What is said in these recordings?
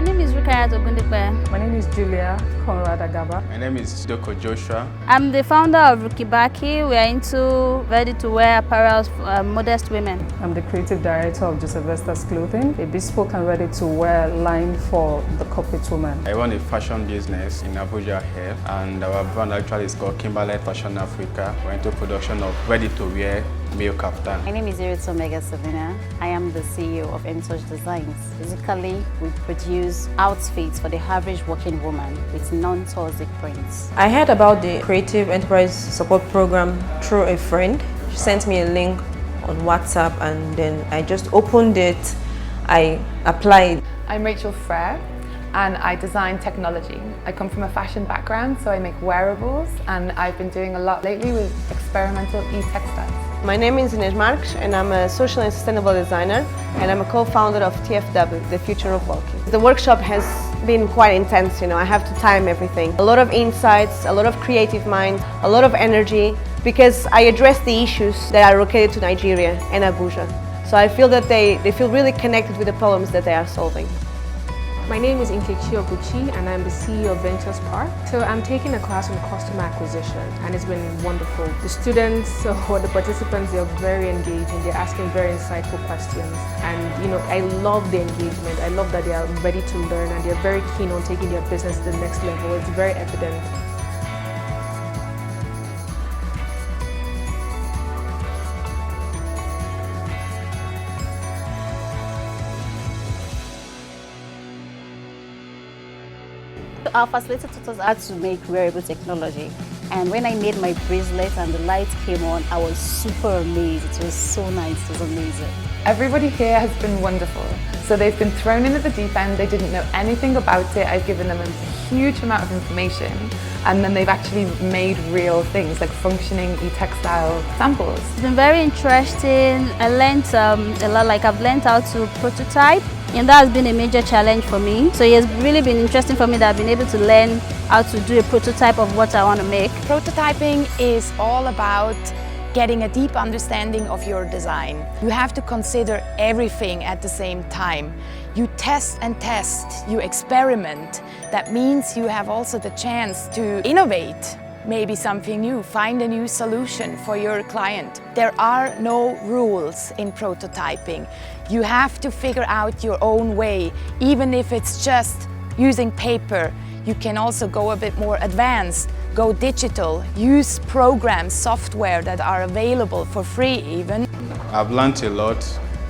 My name is Rachelfreirestudio. My name is Julia Conrad Agaba. My name is Idoko Joshua. I'm the founder of Rukibaki. We are into ready-to-wear apparel for modest women. I'm the creative director of Joseph Vesta's Clothing, a bespoke and ready-to-wear line for the corporate woman. I run a fashion business in Abuja here, and our brand actually is called Kimberlite Fashion Africa. We're into production of ready-to-wear male kaftan. My name is Eruotor Mega Selina. I am the CEO of Touch Designs. Basically, we produce outfits for the average working woman with non-toxic prints. I heard about the Creative Enterprise Support Program through a friend. She sent me a link on WhatsApp and then I just opened it. I applied. I'm Rachelfreirestudio and I design technology. I come from a fashion background, so I make wearables, and I've been doing a lot lately with experimental e-textiles. My name is Ines Marques and I'm a social and sustainable designer, and I'm a co-founder of TFW, The Future of Walking. The workshop has been quite intense, I have to time everything. A lot of insights, a lot of creative mind, a lot of energy, because I address the issues that are located to Nigeria and Abuja. So I feel that they feel really connected with the problems that they are solving. My name is Nkechi Oguchi and I'm the CEO of Ventures Park. So I'm taking a class on customer acquisition and it's been wonderful. The students or the participants, they're very engaging, they're asking very insightful questions, and I love the engagement. I love that they are ready to learn and they're very keen on taking their business to the next level. It's very evident. Our facilitator taught us how to make wearable technology, and when I made my bracelet and the lights came on, I was super amazed. It was so nice, it was amazing. Everybody here has been wonderful. So they've been thrown into the deep end, they didn't know anything about it. I've given them a huge amount of information, and then they've actually made real things like functioning e-textile samples. It's been very interesting. I learned a lot, I've learned how to prototype, and that has been a major challenge for me. So it's really been interesting for me that I've been able to learn how to do a prototype of what I want to make. Prototyping is all about getting a deep understanding of your design. You have to consider everything at the same time. You test and test, you experiment. That means you have also the chance to innovate, maybe something new, find a new solution for your client. There are no rules in prototyping. You have to figure out your own way, even if it's just using paper. You can also go a bit more advanced, go digital, use programs, software that are available for free even. I've learned a lot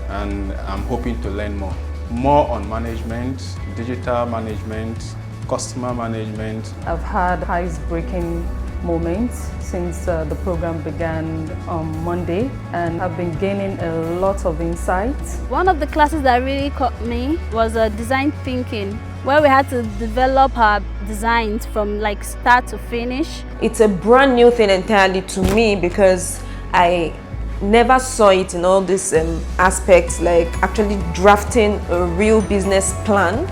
and I'm hoping to learn more. More on management, digital management, customer management. I've had ice-breaking moments since the program began on Monday, and I've been gaining a lot of insights. One of the classes that really caught me was design thinking, where we had to develop our designs from start to finish. It's a brand new thing entirely to me because I never saw it in all these aspects, like actually drafting a real business plan,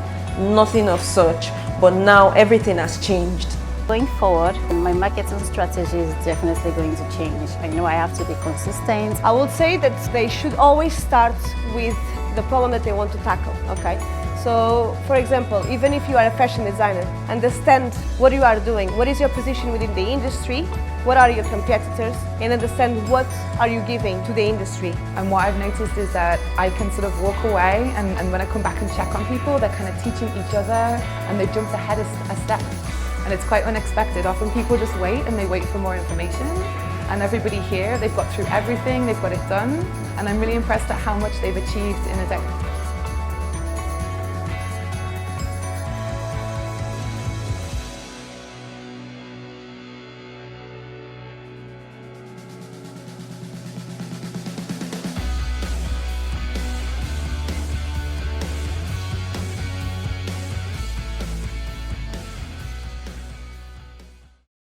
nothing of such. But now everything has changed. Going forward, my marketing strategy is definitely going to change. I know I have to be consistent. I would say that they should always start with the problem that they want to tackle, okay? So, for example, even if you are a fashion designer, understand what you are doing, what is your position within the industry, what are your competitors, and understand what are you giving to the industry. And what I've noticed is that I can sort of walk away, and when I come back and check on people, they're kind of teaching each other and they've jumped ahead a step. And it's quite unexpected. Often people just wait and they wait for more information. And everybody here, they've got through everything, they've got it done. And I'm really impressed at how much they've achieved in a day.